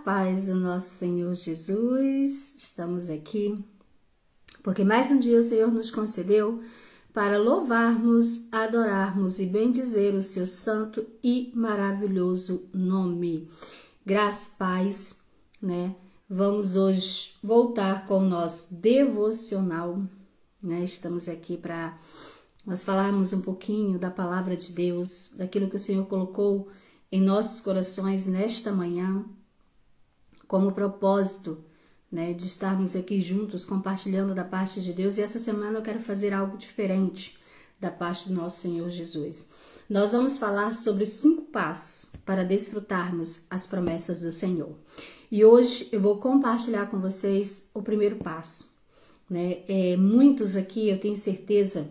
paz do nosso Senhor Jesus, estamos aqui porque mais um dia o Senhor nos concedeu para louvarmos, adorarmos e bendizer o seu santo e maravilhoso nome. Graças, paz, né? Vamos hoje voltar com o nosso devocional, né? Estamos aqui para nós falarmos um pouquinho da palavra de Deus, daquilo que o Senhor colocou em nossos corações nesta manhã, como propósito, né, de estarmos aqui juntos compartilhando da parte de Deus. E essa semana eu quero fazer algo diferente da parte do nosso Senhor Jesus. Nós vamos falar sobre 5 passos para desfrutarmos as promessas do Senhor. E hoje eu vou compartilhar com vocês o primeiro passo, né? Muitos aqui, eu tenho certeza,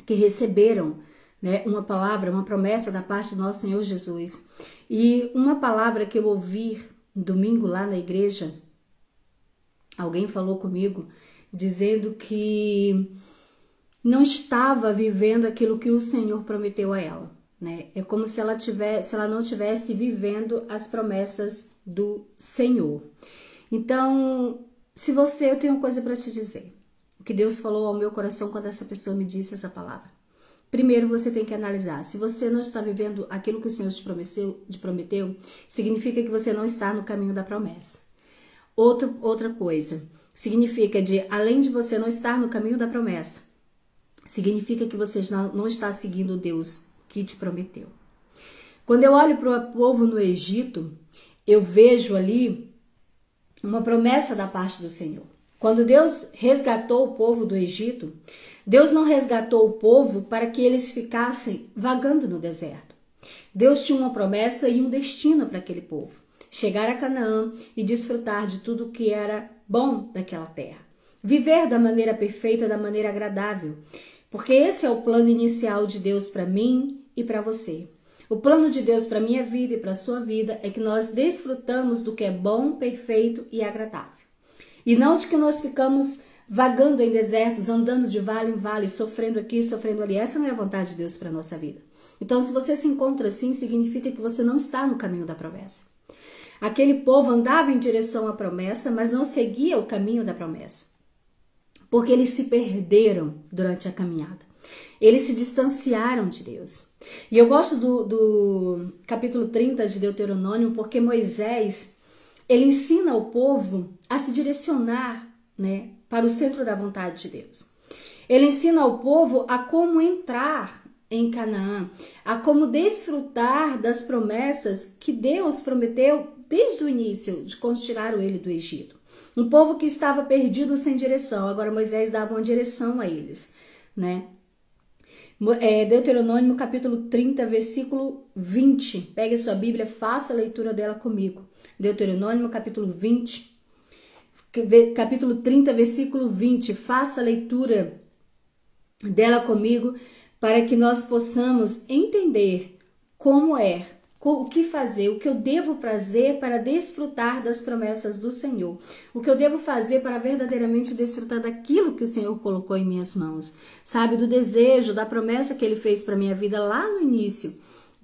que receberam, né, uma palavra, uma promessa da parte do nosso Senhor Jesus. E uma palavra que eu ouvi domingo lá na igreja, alguém falou comigo dizendo que não estava vivendo aquilo que o Senhor prometeu a ela, né? É como se ela não tivesse vivendo as promessas do Senhor. Então, eu tenho uma coisa para te dizer. O que Deus falou ao meu coração quando essa pessoa me disse essa palavra. Primeiro, você tem que analisar. Se você não está vivendo aquilo que o Senhor te prometeu, significa que você não está no caminho da promessa. Outra coisa, significa além de você não estar no caminho da promessa, significa que você não está seguindo o Deus que te prometeu. Quando eu olho para o povo no Egito, eu vejo ali uma promessa da parte do Senhor. Quando Deus resgatou o povo do Egito, Deus não resgatou o povo para que eles ficassem vagando no deserto. Deus tinha uma promessa e um destino para aquele povo. Chegar a Canaã e desfrutar de tudo que era bom daquela terra. Viver da maneira perfeita, da maneira agradável. Porque esse é o plano inicial de Deus para mim e para você. O plano de Deus para minha vida e para a sua vida é que nós desfrutamos do que é bom, perfeito e agradável. E não de que nós ficamos vagando em desertos, andando de vale em vale, sofrendo aqui, sofrendo ali. Essa não é a vontade de Deus para a nossa vida. Então, se você se encontra assim, significa que você não está no caminho da promessa. Aquele povo andava em direção à promessa, mas não seguia o caminho da promessa. Porque eles se perderam durante a caminhada. Eles se distanciaram de Deus. E eu gosto do capítulo 30 de Deuteronômio, porque Moisés, ele ensina o povo a se direcionar, né, para o centro da vontade de Deus. Ele ensina ao povo a como entrar em Canaã, a como desfrutar das promessas que Deus prometeu desde o início, de quando tiraram ele do Egito. Um povo que estava perdido sem direção. Agora Moisés dava uma direção a eles, né? Deuteronômio capítulo 30, versículo 20. Pegue a sua Bíblia, faça a leitura dela comigo. Deuteronômio capítulo 30, versículo 20. Faça a leitura dela comigo para que nós possamos entender como é, o que fazer, o que eu devo fazer para desfrutar das promessas do Senhor. O que eu devo fazer para verdadeiramente desfrutar daquilo que o Senhor colocou em minhas mãos. Sabe, do desejo, da promessa que Ele fez para a minha vida lá no início.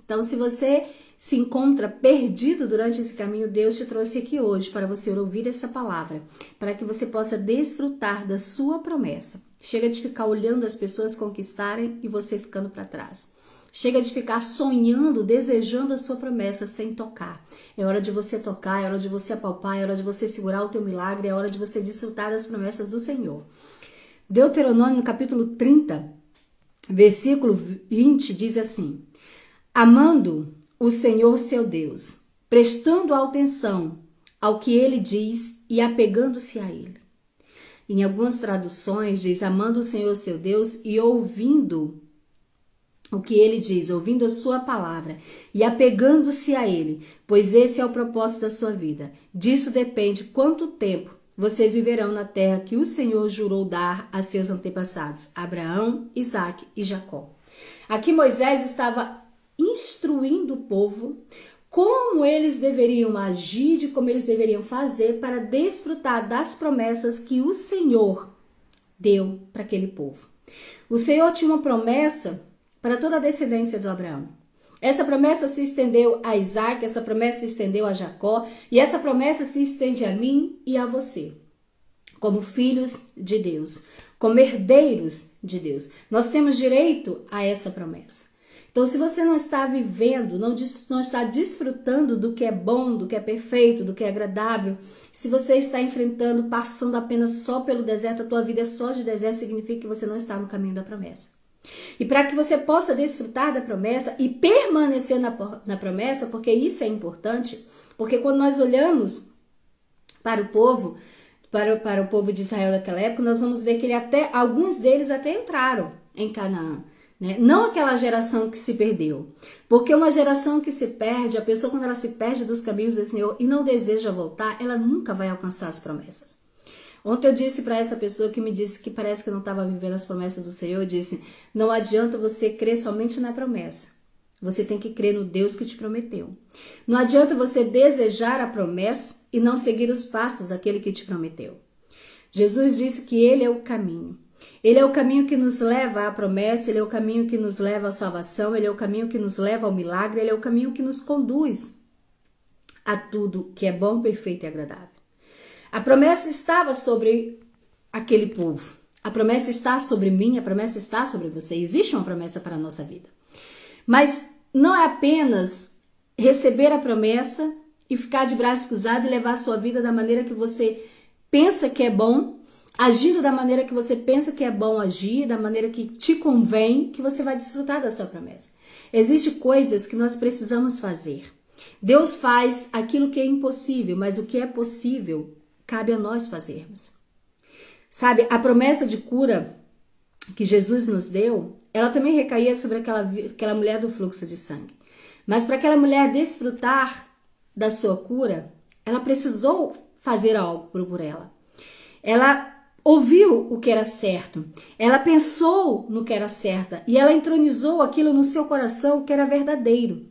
Então, se você se encontra perdido durante esse caminho, Deus te trouxe aqui hoje para você ouvir essa palavra, para que você possa desfrutar da sua promessa. Chega de ficar olhando as pessoas conquistarem e você ficando para trás. Chega de ficar sonhando, desejando a sua promessa sem tocar. É hora de você tocar, é hora de você apalpar, é hora de você segurar o teu milagre, é hora de você desfrutar das promessas do Senhor. Deuteronômio capítulo 30, versículo 20 diz assim: amando o Senhor seu Deus, prestando atenção ao que ele diz e apegando-se a ele. Em algumas traduções diz amando o Senhor seu Deus e ouvindo o que ele diz, ouvindo a sua palavra e apegando-se a ele, pois esse é o propósito da sua vida. Disso depende quanto tempo vocês viverão na terra que o Senhor jurou dar a seus antepassados, Abraão, Isaque e Jacó. Aqui Moisés estava instruindo o povo como eles deveriam agir, de como eles deveriam fazer para desfrutar das promessas que o Senhor deu para aquele povo. O Senhor tinha uma promessa para toda a descendência do Abraão. Essa promessa se estendeu a Isaac, essa promessa se estendeu a Jacó, e essa promessa se estende a mim e a você, como filhos de Deus, como herdeiros de Deus. Nós temos direito a essa promessa. Então, se você não está vivendo, não está desfrutando do que é bom, do que é perfeito, do que é agradável, se você está enfrentando, passando apenas só pelo deserto, a tua vida é só de deserto, significa que você não está no caminho da promessa. E para que você possa desfrutar da promessa e permanecer na promessa, porque isso é importante, porque quando nós olhamos para o povo, para o povo de Israel daquela época, nós vamos ver que alguns deles até entraram em Canaã. Né? Não aquela geração que se perdeu, porque uma geração que se perde, a pessoa quando ela se perde dos caminhos do Senhor e não deseja voltar, ela nunca vai alcançar as promessas. Ontem eu disse para essa pessoa que me disse que parece que não estava vivendo as promessas do Senhor, eu disse, não adianta você crer somente na promessa, você tem que crer no Deus que te prometeu. Não adianta você desejar a promessa e não seguir os passos daquele que te prometeu. Jesus disse que Ele é o caminho. Ele é o caminho que nos leva à promessa, Ele é o caminho que nos leva à salvação, Ele é o caminho que nos leva ao milagre, Ele é o caminho que nos conduz a tudo que é bom, perfeito e agradável. A promessa estava sobre aquele povo, a promessa está sobre mim, a promessa está sobre você, existe uma promessa para a nossa vida. Mas não é apenas receber a promessa e ficar de braços cruzados e levar a sua vida da maneira que você pensa que é bom, agindo da maneira que você pensa que é bom agir, da maneira que te convém, que você vai desfrutar da sua promessa. Existem coisas que nós precisamos fazer. Deus faz aquilo que é impossível, mas o que é possível cabe a nós fazermos. Sabe, a promessa de cura que Jesus nos deu, ela também recaía sobre aquela mulher do fluxo de sangue. Mas para aquela mulher desfrutar da sua cura, ela precisou fazer algo por ela. Ela ouviu o que era certo, ela pensou no que era certo e ela entronizou aquilo no seu coração que era verdadeiro.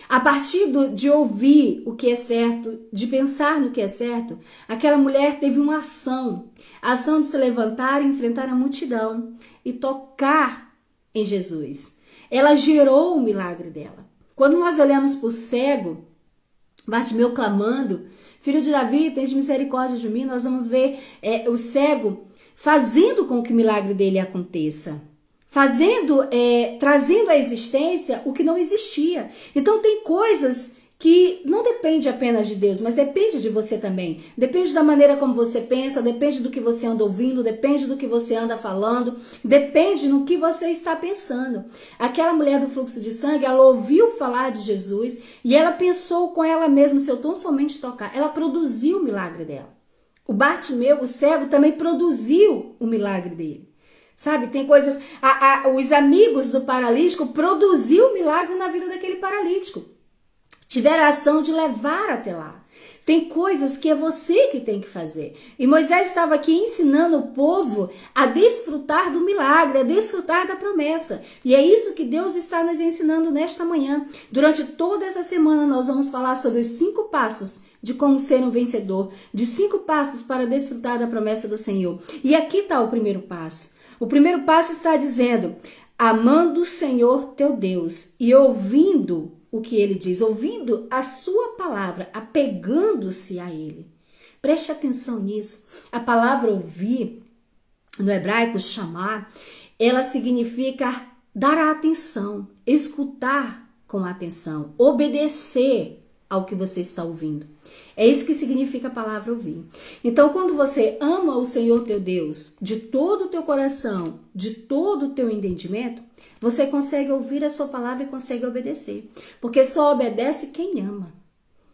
A partir de ouvir o que é certo, de pensar no que é certo, aquela mulher teve uma ação, a ação de se levantar e enfrentar a multidão e tocar em Jesus. Ela gerou o milagre dela. Quando nós olhamos para o cego, Bartimeu clamando, Filho de Davi, tens misericórdia de mim, nós vamos ver o cego fazendo com que o milagre dele aconteça. Trazendo à existência o que não existia. Então tem coisas que não depende apenas de Deus, mas depende de você também. Depende da maneira como você pensa, depende do que você anda ouvindo, depende do que você anda falando, depende no que você está pensando. Aquela mulher do fluxo de sangue, ela ouviu falar de Jesus e ela pensou com ela mesma, se eu tão somente tocar, ela produziu o milagre dela. O Bartimeu, o cego, também produziu o milagre dele. Sabe, tem coisas... os amigos do paralítico produziu o milagre na vida daquele paralítico. Tiveram a ação de levar até lá. Tem coisas que é você que tem que fazer. E Moisés estava aqui ensinando o povo a desfrutar do milagre, a desfrutar da promessa. E é isso que Deus está nos ensinando nesta manhã. Durante toda essa semana nós vamos falar sobre os 5 passos de como ser um vencedor, de 5 passos para desfrutar da promessa do Senhor. E aqui está o primeiro passo. O primeiro passo está dizendo, amando o Senhor teu Deus e ouvindo o que ele diz, ouvindo a sua palavra, apegando-se a ele. Preste atenção nisso. A palavra ouvir, no hebraico chamar, ela significa dar atenção, escutar com atenção, obedecer ao que você está ouvindo. É isso que significa a palavra ouvir. Então, quando você ama o Senhor teu Deus de todo o teu coração, de todo o teu entendimento, você consegue ouvir a sua palavra e consegue obedecer. Porque só obedece quem ama.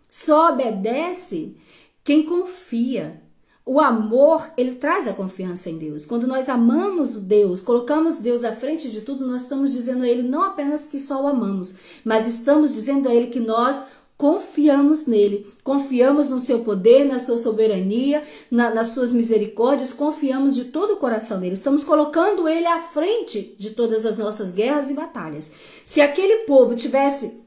Só obedece quem confia. O amor, ele traz a confiança em Deus. Quando nós amamos Deus, colocamos Deus à frente de tudo, nós estamos dizendo a Ele não apenas que só o amamos, mas estamos dizendo a Ele que nós confiamos nele, confiamos no seu poder, na sua soberania, nas suas misericórdias, confiamos de todo o coração nele. Estamos colocando ele à frente de todas as nossas guerras e batalhas. Se aquele povo tivesse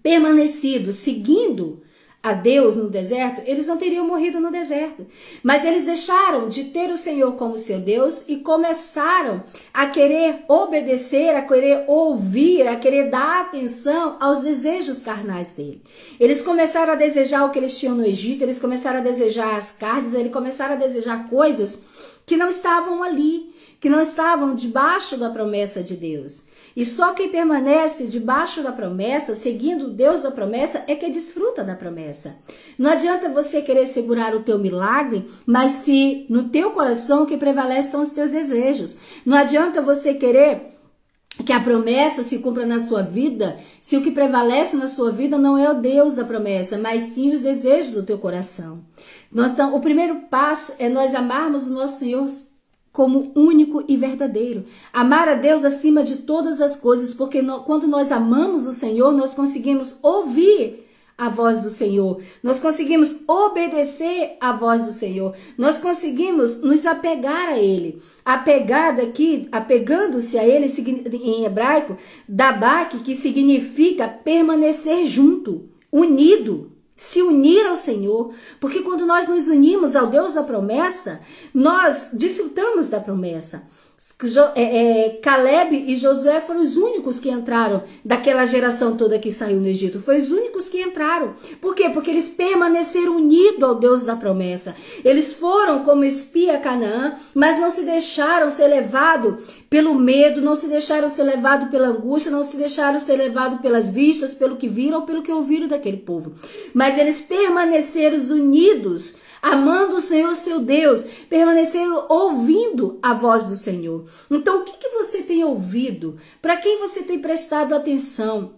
permanecido, seguindo a Deus no deserto, eles não teriam morrido no deserto. Mas eles deixaram de ter o Senhor como seu Deus e começaram a querer obedecer, a querer ouvir, a querer dar atenção aos desejos carnais dele. Eles começaram a desejar o que eles tinham no Egito, eles começaram a desejar as carnes, eles começaram a desejar coisas que não estavam ali, que não estavam debaixo da promessa de Deus. E só quem permanece debaixo da promessa, seguindo o Deus da promessa, é que desfruta da promessa. Não adianta você querer segurar o teu milagre, mas se no teu coração o que prevalece são os teus desejos. Não adianta você querer que a promessa se cumpra na sua vida, se o que prevalece na sua vida não é o Deus da promessa, mas sim os desejos do teu coração. O primeiro passo é nós amarmos o nosso Senhor como único e verdadeiro. Amar a Deus acima de todas as coisas, porque quando nós amamos o Senhor, nós conseguimos ouvir a voz do Senhor, nós conseguimos obedecer a voz do Senhor, nós conseguimos nos apegar a Ele. Apegada aqui, apegando-se a Ele, em hebraico, dabak, que significa permanecer junto, unido. Se unir ao Senhor, porque quando nós nos unimos ao Deus da promessa, nós desfrutamos da promessa. Caleb e Josué foram os únicos que entraram daquela geração toda que saiu no Egito. Foram os únicos que entraram. Por quê? Porque eles permaneceram unidos ao Deus da promessa. Eles foram como espia a Canaã, mas não se deixaram ser levados pelo medo, não se deixaram ser levados pela angústia, não se deixaram ser levados pelas vistas, pelo que viram ou pelo que ouviram daquele povo. Mas eles permaneceram unidos, amando o Senhor, seu Deus, permaneceram ouvindo a voz do Senhor. Então, o que você tem ouvido? Para quem você tem prestado atenção?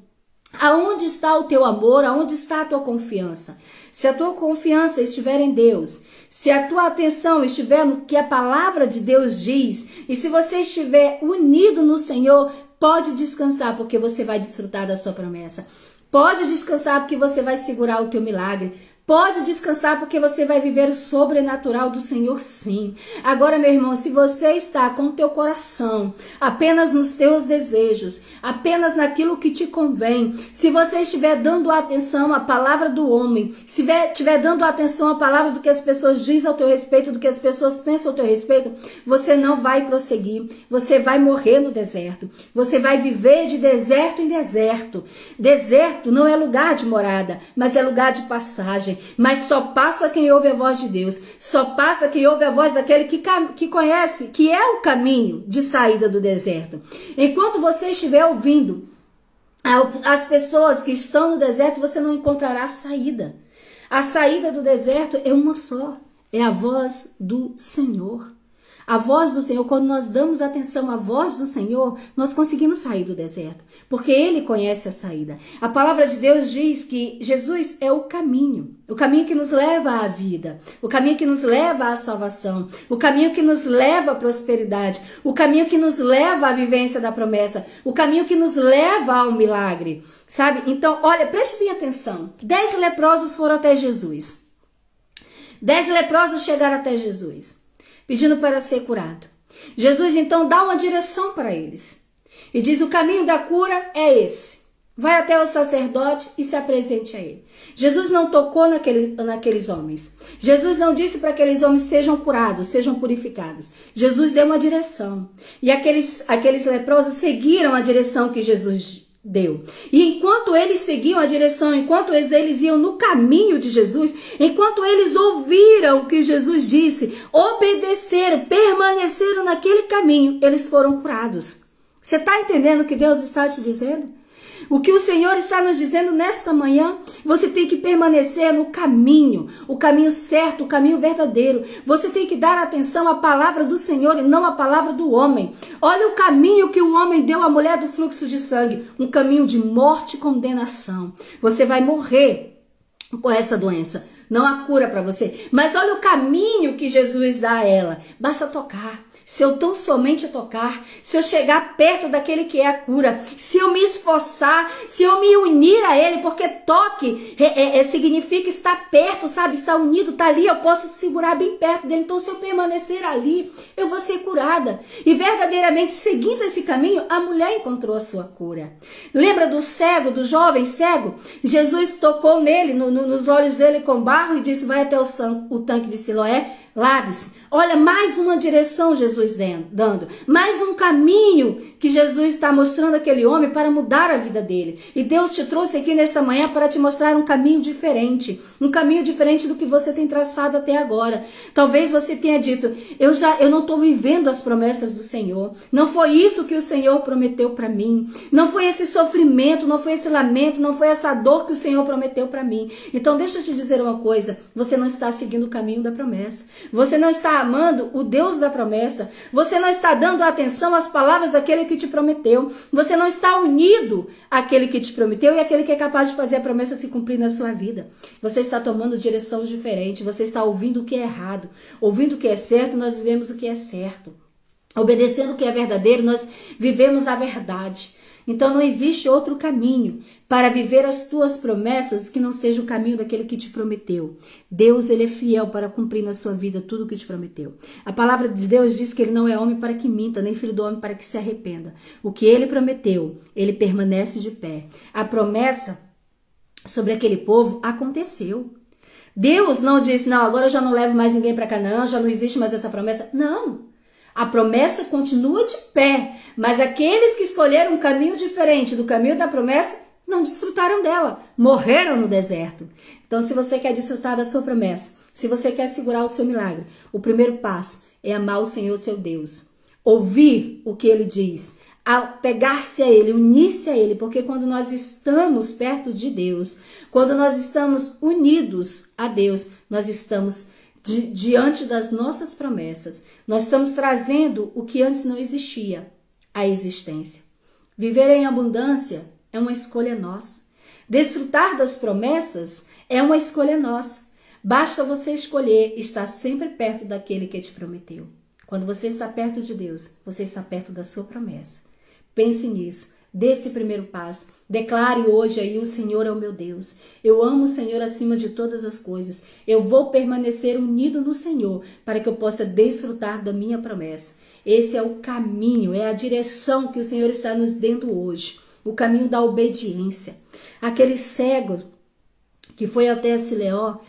Aonde está o teu amor? Aonde está a tua confiança? Se a tua confiança estiver em Deus, se a tua atenção estiver no que a palavra de Deus diz, e se você estiver unido no Senhor, pode descansar, porque você vai desfrutar da sua promessa. Pode descansar, porque você vai segurar o teu milagre. Pode descansar, porque você vai viver o sobrenatural do Senhor, sim. Agora, meu irmão, se você está com o teu coração apenas nos teus desejos, apenas naquilo que te convém, se você estiver dando atenção à palavra do homem, se estiver dando atenção à palavra do que as pessoas dizem ao teu respeito, do que as pessoas pensam ao teu respeito, você não vai prosseguir, você vai morrer no deserto, você vai viver de deserto em deserto. Deserto não é lugar de morada, mas é lugar de passagem. Mas só passa quem ouve a voz de Deus, só passa quem ouve a voz daquele que conhece, que é o caminho de saída do deserto. Enquanto você estiver ouvindo as pessoas que estão no deserto, você não encontrará saída. A saída do deserto é uma só, é a voz do Senhor. A voz do Senhor, quando nós damos atenção à voz do Senhor, nós conseguimos sair do deserto, porque Ele conhece a saída. A palavra de Deus diz que Jesus é o caminho que nos leva à vida, o caminho que nos leva à salvação, o caminho que nos leva à prosperidade, o caminho que nos leva à vivência da promessa, o caminho que nos leva ao milagre, sabe? Então, olha, preste bem atenção. 10 leprosos foram até Jesus. 10 leprosos chegaram até Jesus, pedindo para ser curado. Jesus então dá uma direção para eles e diz: o caminho da cura é esse. Vai até o sacerdote e se apresente a ele. Jesus não tocou naqueles homens. Jesus não disse para aqueles homens: sejam curados, sejam purificados. Jesus deu uma direção. E aqueles leprosos seguiram a direção que Jesus deu. E enquanto eles seguiam a direção, enquanto eles iam no caminho de Jesus, enquanto eles ouviram o que Jesus disse, obedeceram, permaneceram naquele caminho, eles foram curados. Você está entendendo o que Deus está te dizendo? O que o Senhor está nos dizendo nesta manhã, você tem que permanecer no caminho, o caminho certo, o caminho verdadeiro. Você tem que dar atenção à palavra do Senhor e não à palavra do homem. Olha o caminho que o homem deu à mulher do fluxo de sangue, um caminho de morte e condenação. Você vai morrer com essa doença. não há cura para você. Mas olha o caminho que Jesus dá a ela. Basta tocar. Se eu tão somente tocar, se eu chegar perto daquele que é a cura, se eu me esforçar, se eu me unir a ele, porque toque significa estar perto, sabe? Estar unido, tá ali, eu posso segurar bem perto dele. Então, se eu permanecer ali, eu vou ser curada. E verdadeiramente, seguindo esse caminho, a mulher encontrou a sua cura. Lembra do cego, do jovem cego? Jesus tocou nele, nos olhos dele com barro e disse, vai até o tanque de Siloé, lave-se. Olha, mais uma direção Jesus dando, mais um caminho que Jesus está mostrando àquele homem para mudar a vida dele. E Deus te trouxe aqui nesta manhã para te mostrar um caminho diferente do que você tem traçado até agora. Talvez você tenha dito, eu não estou vivendo as promessas do Senhor, não foi isso que o Senhor prometeu para mim, não foi esse sofrimento, não foi esse lamento, não foi essa dor que o Senhor prometeu para mim. Então deixa eu te dizer uma coisa, você não está seguindo o caminho da promessa, você não está amando o Deus da promessa, você não está dando atenção às palavras daquele que te prometeu, você não está unido àquele que te prometeu e àquele que é capaz de fazer a promessa se cumprir na sua vida. Você está tomando direção diferente, você está ouvindo o que é errado, ouvindo o que é certo, nós vivemos o que é certo. Obedecendo o que é verdadeiro, nós vivemos a verdade. Então não existe outro caminho para viver as tuas promessas que não seja o caminho daquele que te prometeu. Deus, ele é fiel para cumprir na sua vida tudo o que te prometeu. A palavra de Deus diz que ele não é homem para que minta, nem filho do homem para que se arrependa. O que ele prometeu, ele permanece de pé. A promessa sobre aquele povo aconteceu. Deus não disse, não, agora eu já não levo mais ninguém para Canaã, já não existe mais essa promessa. Não. A promessa continua de pé, mas aqueles que escolheram um caminho diferente do caminho da promessa não desfrutaram dela, morreram no deserto. Então, se você quer desfrutar da sua promessa, se você quer segurar o seu milagre, o primeiro passo é amar o Senhor, seu Deus. Ouvir o que ele diz, pegar-se a ele, unir-se a ele, porque quando nós estamos perto de Deus, quando nós estamos unidos a Deus, nós estamos diante das nossas promessas, nós estamos trazendo o que antes não existia à existência. Viver em abundância é uma escolha nossa. Desfrutar das promessas é uma escolha nossa. Basta você escolher estar sempre perto daquele que te prometeu. Quando você está perto de Deus, você está perto da sua promessa. Pense nisso. Dê esse primeiro passo. Declare hoje aí, o Senhor é o meu Deus. Eu amo o Senhor acima de todas as coisas. Eu vou permanecer unido no Senhor para que eu possa desfrutar da minha promessa. Esse é o caminho, é a direção que o Senhor está nos dando hoje. O caminho da obediência. Aquele cego que foi até Siloé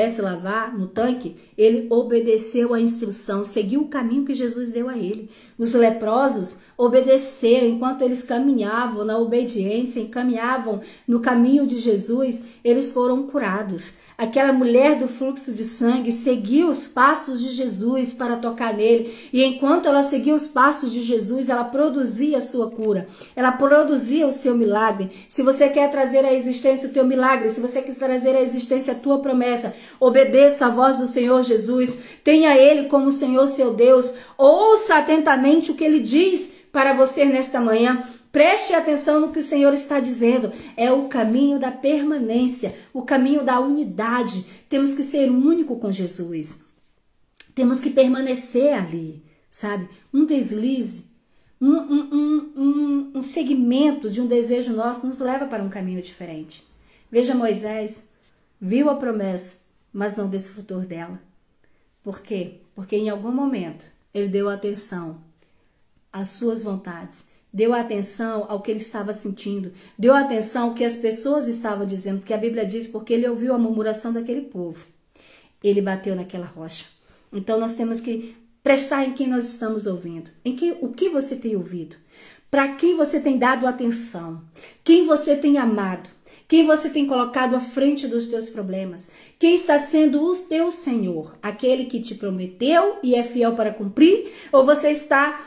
se lavar no tanque, ele obedeceu a instrução, seguiu o caminho que Jesus deu a ele. Os leprosos obedeceram enquanto eles caminhavam na obediência e caminhavam no caminho de Jesus, eles foram curados. Aquela mulher do fluxo de sangue seguiu os passos de Jesus para tocar nele. E enquanto ela seguia os passos de Jesus, ela produzia a sua cura. Ela produzia o seu milagre. Se você quer trazer à existência o teu milagre, se você quer trazer à existência a tua promessa, obedeça a voz do Senhor Jesus. Tenha Ele como Senhor seu Deus. Ouça atentamente o que Ele diz para você nesta manhã. Preste atenção no que o Senhor está dizendo. É o caminho da permanência, o caminho da unidade. Temos que ser único com Jesus. Temos que permanecer ali, sabe? Um deslize, um segmento de um desejo nosso nos leva para um caminho diferente. Veja Moisés, viu a promessa, mas não desfrutou dela. Por quê? Porque em algum momento ele deu atenção às suas vontades. Deu atenção ao que ele estava sentindo. Deu atenção ao que as pessoas estavam dizendo. Porque a Bíblia diz, porque ele ouviu a murmuração daquele povo. Ele bateu naquela rocha. Então nós temos que prestar em quem nós estamos ouvindo. O que você tem ouvido. Para quem você tem dado atenção. Quem você tem amado. Quem você tem colocado à frente dos teus problemas. Quem está sendo o teu Senhor. Aquele que te prometeu e é fiel para cumprir. Ou você está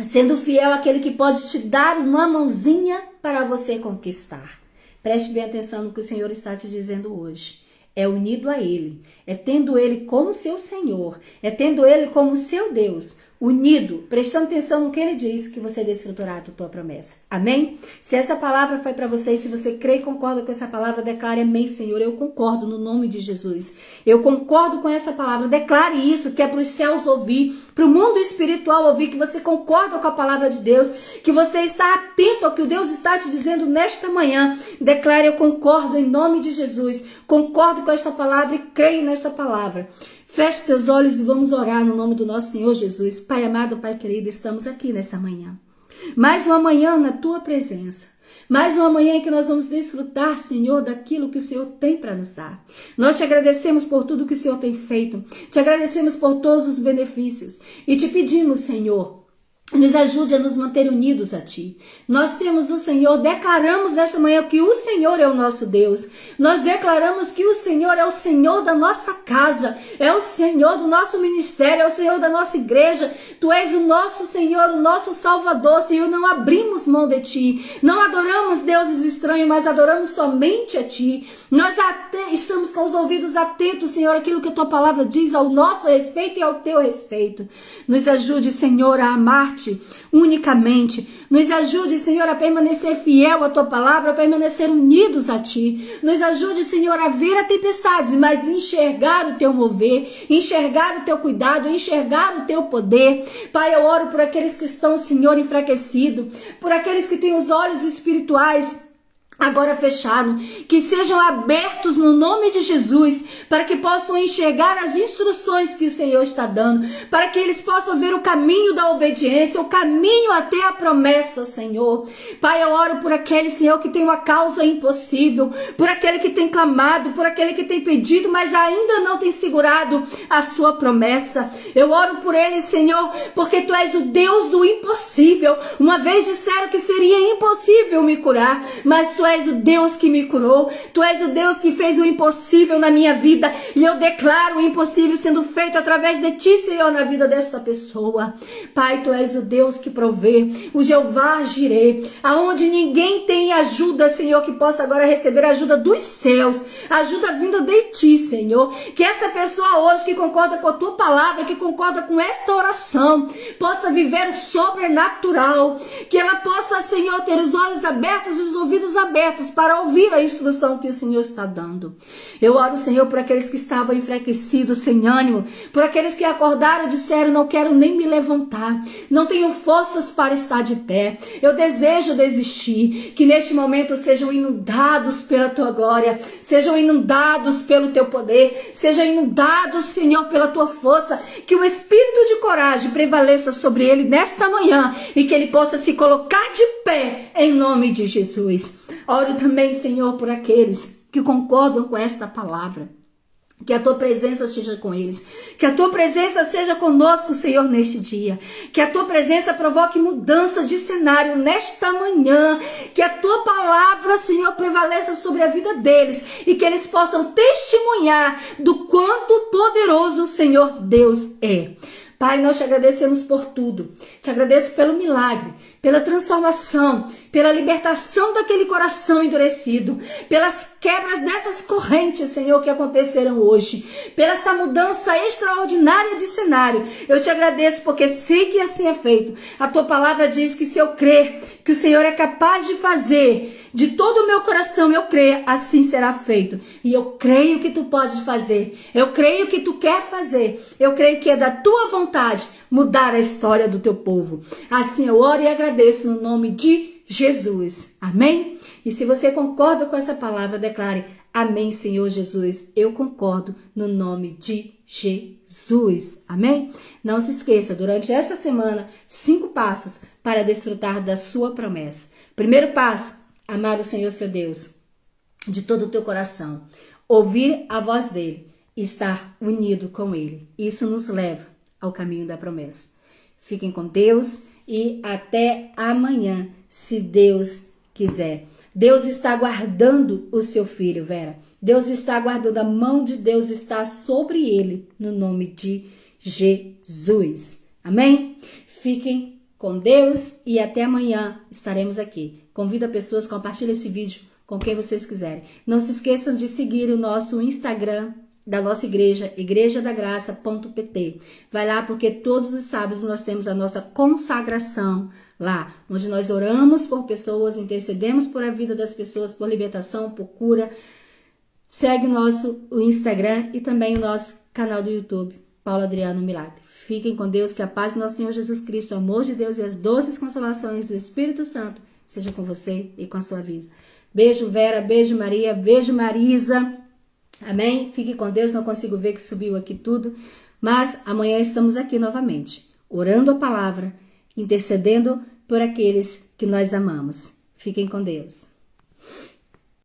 sendo fiel àquele que pode te dar uma mãozinha para você conquistar. Preste bem atenção no que o Senhor está te dizendo hoje. É unido a Ele, é tendo Ele como seu Senhor, é tendo Ele como seu Deus, unido, prestando atenção no que ele diz, que você desfrutará da tua promessa. Amém? Se essa palavra foi para você, se você crê e concorda com essa palavra, declare amém, Senhor. Eu concordo no nome de Jesus. Eu concordo com essa palavra. Declare isso, que é para os céus ouvir, para o mundo espiritual ouvir, que você concorda com a palavra de Deus, que você está atento ao que o Deus está te dizendo nesta manhã. Declare, eu concordo em nome de Jesus. Concordo com esta palavra e creio nesta palavra. Feche teus olhos e vamos orar no nome do nosso Senhor Jesus. Pai amado, Pai querido, estamos aqui nesta manhã. Mais uma manhã na tua presença. Mais uma manhã em que nós vamos desfrutar, Senhor, daquilo que o Senhor tem para nos dar. Nós te agradecemos por tudo que o Senhor tem feito. Te agradecemos por todos os benefícios. E te pedimos, Senhor, nos ajude a nos manter unidos a Ti. Nós temos o Senhor, declaramos nesta manhã que o Senhor é o nosso Deus. Nós declaramos que o Senhor é o Senhor da nossa casa, é o Senhor do nosso ministério, é o Senhor da nossa igreja. Tu és o nosso Senhor, o nosso Salvador, Senhor. Não abrimos mão de Ti, não adoramos deuses estranhos, mas adoramos somente a Ti. Nós até estamos com os ouvidos atentos, Senhor, àquilo que a Tua palavra diz ao nosso respeito e ao Teu respeito. Nos ajude, Senhor, a amar unicamente. Nos ajude, Senhor, a permanecer fiel à Tua palavra, a permanecer unidos a Ti. Nos ajude, Senhor, a ver a tempestade, mas enxergar o Teu mover, enxergar o Teu cuidado, enxergar o Teu poder. Pai, eu oro por aqueles que estão, Senhor, enfraquecidos, por aqueles que têm os olhos espirituais agora fechado, que sejam abertos no nome de Jesus, para que possam enxergar as instruções que o Senhor está dando, para que eles possam ver o caminho da obediência, o caminho até a promessa, Senhor. Pai, eu oro por aquele, Senhor, que tem uma causa impossível, por aquele que tem clamado, por aquele que tem pedido, mas ainda não tem segurado a sua promessa. Eu oro por ele, Senhor, porque Tu és o Deus do impossível. Uma vez disseram que seria impossível me curar, mas Tu és o Deus que me curou. Tu és o Deus que fez o impossível na minha vida. E eu declaro o impossível sendo feito através de Ti, Senhor, na vida desta pessoa. Pai, Tu és o Deus que provê, o Jeová Jirê, aonde ninguém tem ajuda, Senhor, que possa agora receber a ajuda dos céus, ajuda vinda de Ti, Senhor. Que essa pessoa hoje que concorda com a Tua palavra, que concorda com esta oração, possa viver o sobrenatural. Que ela possa, Senhor, ter os olhos abertos e os ouvidos abertos para ouvir a instrução que o Senhor está dando. Eu oro, Senhor, por aqueles que estavam enfraquecidos, sem ânimo, por aqueles que acordaram e disseram, não quero nem me levantar, não tenho forças para estar de pé, eu desejo desistir. Que neste momento sejam inundados pela Tua glória, sejam inundados pelo Teu poder, sejam inundados, Senhor, pela Tua força, que o espírito de coragem prevaleça sobre ele nesta manhã e que ele possa se colocar de pé em nome de Jesus. Oro também, Senhor, por aqueles que concordam com esta palavra. Que a Tua presença esteja com eles. Que a Tua presença seja conosco, Senhor, neste dia. Que a Tua presença provoque mudanças de cenário nesta manhã. Que a Tua palavra, Senhor, prevaleça sobre a vida deles. E que eles possam testemunhar do quanto poderoso o Senhor Deus é. Pai, nós te agradecemos por tudo. Te agradeço pelo milagre, pela transformação, pela libertação daquele coração endurecido, pelas quebras dessas correntes, Senhor, que aconteceram hoje, pela essa mudança extraordinária de cenário. Eu te agradeço porque sei que assim é feito. A Tua palavra diz que se eu crer que o Senhor é capaz de fazer, de todo o meu coração eu creio, assim será feito. E eu creio que Tu podes fazer, eu creio que Tu quer fazer, eu creio que é da Tua vontade mudar a história do Teu povo. Assim eu oro e agradeço no nome de Jesus. Amém? E se você concorda com essa palavra, declare, amém, Senhor Jesus. Eu concordo no nome de Jesus. Amém? Não se esqueça, durante essa semana, 5 passos para desfrutar da sua promessa. Primeiro passo, amar o Senhor seu Deus de todo o teu coração. Ouvir a voz dele e estar unido com ele. Isso nos leva ao caminho da promessa. Fiquem com Deus e até amanhã, se Deus quiser. Deus está aguardando o seu filho, Vera. Deus está aguardando, a mão de Deus está sobre ele, no nome de Jesus. Amém? Fiquem com Deus e até amanhã estaremos aqui. Convido pessoas, compartilhem esse vídeo com quem vocês quiserem. Não se esqueçam de seguir o nosso Instagram da nossa igreja, igrejadagraça.pt. Vai lá porque todos os sábados nós temos a nossa consagração lá, onde nós oramos por pessoas, intercedemos por a vida das pessoas, por libertação, por cura. Segue o Instagram e também o nosso canal do YouTube, Paulo Adriano Milagre. Fiquem com Deus, que a paz do nosso Senhor Jesus Cristo, o amor de Deus e as doces consolações do Espírito Santo seja com você e com a sua vida. Beijo Vera, beijo Maria, beijo Marisa. Amém? Fique com Deus, não consigo ver que subiu aqui tudo, mas amanhã estamos aqui novamente, orando a palavra, intercedendo por aqueles que nós amamos. Fiquem com Deus.